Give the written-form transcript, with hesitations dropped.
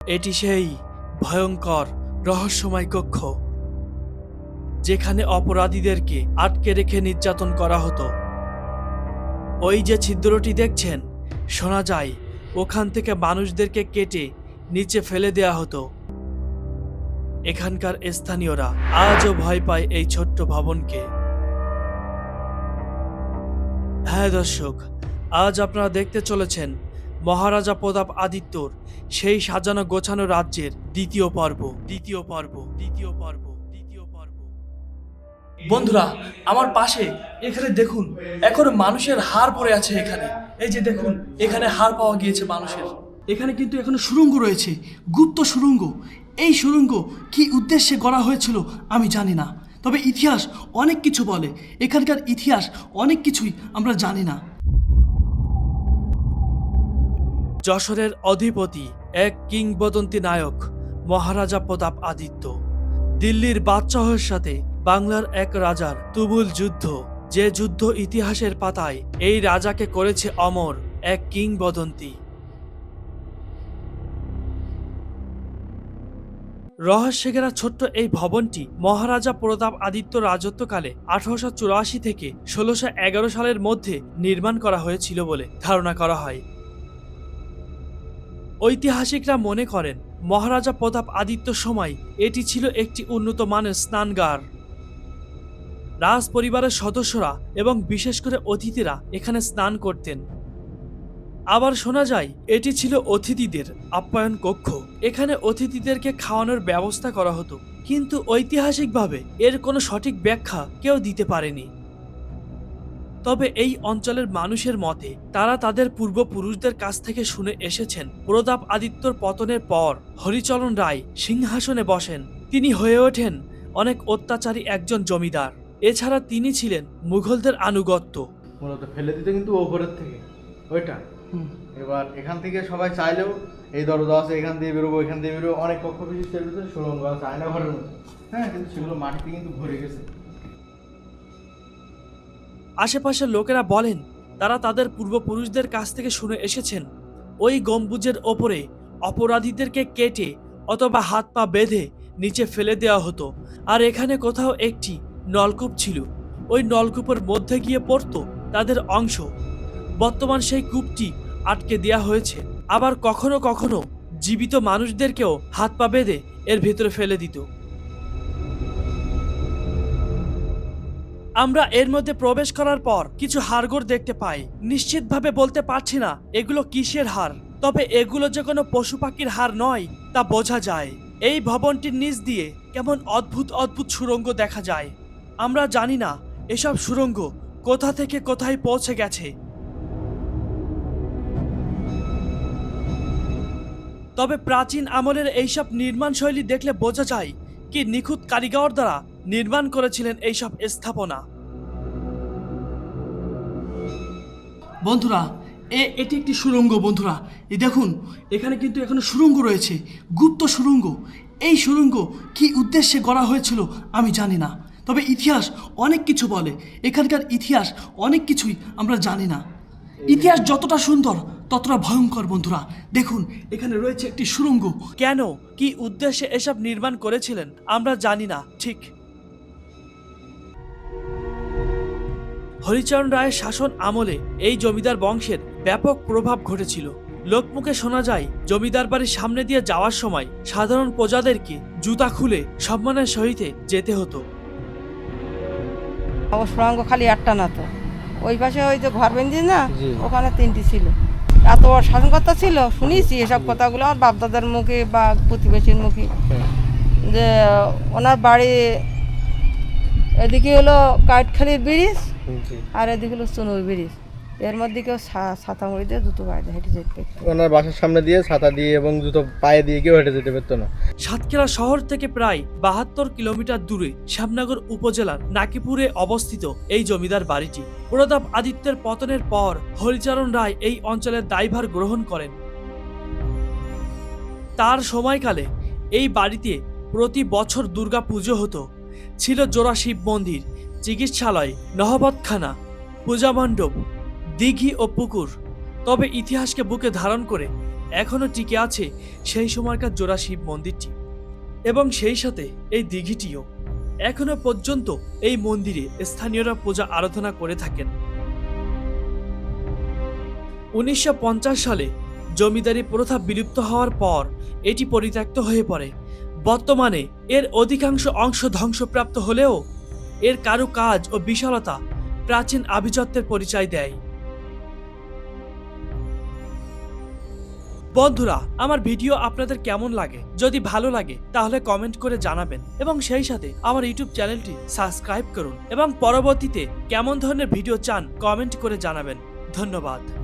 এটি সেই ভয়ঙ্কর রহস্যময় কক্ষ যেখানে অপরাধীদেরকে আটকে রেখে নির্যাতন করা হতো। ওই যে ছিদ্রটি দেখছেন, শোনা যায় ওখান থেকে মানুষদেরকে কেটে নিচে ফেলে দেয়া হতো। এখানকার স্থানীয়রা আজও ভয় পায় এই ছোট্ট ভবনকে। হ্যাঁ দর্শক, আজ আপনারা দেখতে চলেছেন মহারাজা প্রতাপ আদিত্যর সেই সাজানো গোছানো রাজ্যের দ্বিতীয় পর্ব। বন্ধুরা, আমার পাশে এখানে দেখুন, এখনো মানুষের হাড় পড়ে আছে। এখানে এই যে দেখুন, এখানে হাড় পাওয়া গিয়েছে মানুষের। এখানে কিন্তু এখনো সুড়ঙ্গ রয়েছে, গুপ্ত সুড়ঙ্গ। এই সুড়ঙ্গ কি উদ্দেশ্যে গড়া হয়েছিল আমি জানি না, তবে ইতিহাস অনেক কিছু বলে। এখানকার ইতিহাস অনেক কিছুই আমরা জানি না। যশোরের অধিপতি এক কিংবদন্তি নায়ক মহারাজা প্রতাপ আদিত্য, দিল্লির বাদশাহের সাথে বাংলার এক রাজার তুমুল যুদ্ধ, যে যুদ্ধ ইতিহাসের পাতায় এই রাজাকে করেছে অমর, এক কিংবদন্তি। রহস্যে ঘেরা ছোট্ট এই ভবনটি মহারাজা প্রতাপ আদিত্য রাজত্বকালে 1884 থেকে 1611 সালের মধ্যে নির্মাণ করা হয়েছিল বলে ধারণা করা হয়। ঐতিহাসিকরা মনে করেন মহারাজা প্রতাপ আদিত্যর সময় এটি ছিল একটি উন্নত মানের স্নানগার। রাজ পরিবারের সদস্যরা এবং বিশেষ করে অতিথিরা এখানে স্নান করতেন। আবার শোনা যায় এটি ছিল অতিথিদের আপ্যায়ন কক্ষ। এখানে অতিথিদেরকে খাওয়ানোর ব্যবস্থা করা হতো, কিন্তু ঐতিহাসিকভাবে এর কোনো সঠিক ব্যাখ্যা কেউ দিতে পারেনি। তবে এই অঞ্চলের মানুষের মতে তারা তাদের পূর্বপুরুষদের কাছ থেকে শুনে এসেছেন প্রতাপ আদিত্যর পতনের পর হরিচরণ রায় সিংহাসনে বসেন। তিনি হয়ে ওঠেন অনেক অত্যাচারী একজন জমিদার। এছাড়া তিনি ছিলেন মুঘলদের আনুগত্য। মূলত ফেলে দিতে কিন্তু ওপরের থেকে ওইটা। এবার এখান থেকে সবাই চাইলেও এই দরজা আছে, এখান দিয়ে বেরোবো, এখান দিয়ে বেরোবো, অনেক কক্ষ বিশিষ্টের ভিতরে সুড়ঙ্গ আছে আয়না ঘরের মতো। হ্যাঁ, কিন্তু সেগুলো মাটিতে কিন্তু ভরে গেছে। আশেপাশের লোকেরা বলেন তারা তাদের পূর্বপুরুষদের কাছ থেকে শুনে এসেছেন ওই গম্বুজের ওপরে অপরাধীদেরকে কেটে অথবা হাত পা বেঁধে নিচে ফেলে দেওয়া হতো। আর এখানে কোথাও একটি নলকূপ ছিল, ওই নলকূপের মধ্যে গিয়ে পড়তো তাদের অংশ। বর্তমান সেই কূপটি আটকে দেওয়া হয়েছে। আবার কখনো কখনো জীবিত মানুষদেরকেও হাত পা বেঁধে এর ভেতরে ফেলে দিত। আমরা এর মধ্যে প্রবেশ করার পর কিছু হাড়গোড় দেখতে পাই। নিশ্চিতভাবে বলতে পারছি না এগুলো কিসের হাড়, তবে এগুলো যে কোনো পশু পাখির হাড় নয় তা বোঝা যায়। এই ভবনটির নিচ দিয়ে কেমন অদ্ভুত অদ্ভুত সুড়ঙ্গ দেখা যায়। আমরা জানি না এসব সুড়ঙ্গ কোথা থেকে কোথায় পৌঁছে গেছে, তবে প্রাচীন আমলের এইসব নির্মাণ শৈলী দেখলে বোঝা যায় কি নিখুঁত কারিগর দ্বারা নির্মাণ করেছিলেন এইসব স্থাপনা। বন্ধুরা, এটি একটি সুড়ঙ্গ। বন্ধুরা, এই দেখুন, এখানে কিন্তু এখনো সুড়ঙ্গ রয়েছে, গুপ্ত সুড়ঙ্গ। এই সুড়ঙ্গ কি উদ্দেশ্যে গড়া হয়েছিল আমি জানি না, তবে ইতিহাস অনেক কিছু বলে। এখানকার ইতিহাস অনেক কিছুই আমরা জানি না। ইতিহাস যতটা সুন্দর ততটা ভয়ঙ্কর। বন্ধুরা দেখুন, এখানে রয়েছে একটি সুড়ঙ্গ। কেন, কি উদ্দেশ্যে এসব নির্মাণ করেছিলেন আমরা জানি না ঠিক। হরিচরণ রায়ের শাসন আমলে এই জমিদার বংশের ব্যাপক প্রভাব ঘটেছিল। লোকমুখে শোনা যায় জমিদার বাড়ির সামনে দিয়ে যাওয়ার সময় সাধারণ প্রজাদেরকে জুতা খুলে সম্মানের সহিত যেতে হতো। সুড়ঙ্গ খালি একটা না তো, ওই পাশে ওই যে ঘর বেঁধে না, ওখানে 3টি ছিল। এত বড় শাসনকর্তা ছিল, শুনেছি এসব কথাগুলো আমার বাপদাদার মুখে বা প্রতিবেশীর মুখে, যে ওনার বাড়ি এদিকে হলো কাঠখালির ব্রিজ আর এদিকে হলো চুনুর ব্রিজ। এর মধ্যে কেউ ছাতা মুড়ি দিয়ে জুতো পায়ে দিয়ে হেঁটে যেতে পারত। ওনার বাসার সামনে দিয়ে ছাতা দিয়ে এবং জুতো পায়ে দিয়ে কেউ হেঁটে যেতে পারতো না। সাতক্ষীরা শহর থেকে প্রায় 72 কিলোমিটার দূরে শ্যামনগর উপজেলার নাকিপুরে অবস্থিত এই জমিদার বাড়িটি প্রতাপ আদিত্যের পতনের পর হরিচরণ রায় এই অঞ্চলের দায়ভার গ্রহণ করেন। তার সময়কালে এই বাড়িতে প্রতি বছর দুর্গা পুজো হতো। ছিল জোড়া শিব মন্দির, চিকিৎসালয়, নহবতখানা, পূজা মণ্ডপ, দিঘি ও পুকুর। তবে ইতিহাসকে বুকে ধারণ করে এখনো টিকে আছে সেই সময়কার জোড়া শিব মন্দিরটি এবং সেই সাথে এই দিঘিটিও। এখনো পর্যন্ত এই মন্দিরে স্থানীয়রা পূজা আরাধনা করে থাকেন। 1950 সালে জমিদারি প্রথা বিলুপ্ত হওয়ার পর এটি পরিত্যক্ত হয়ে পড়ে। বর্তমানে এর অধিকাংশ অংশ ধ্বংসপ্রাপ্ত হলেও এর কারুকাজ ও বিশালতা প্রাচীন আভিজাত্যের পরিচয় দেয়। বন্ধুরা, আমার ভিডিও আপনাদের কেমন লাগে? যদি ভালো লাগে তাহলে কমেন্ট করে জানাবেন এবং সেই সাথে আমার ইউটিউব চ্যানেলটি সাবস্ক্রাইব করুন এবং পরবর্তীতে কেমন ধরনের ভিডিও চান কমেন্ট করে জানাবেন। ধন্যবাদ।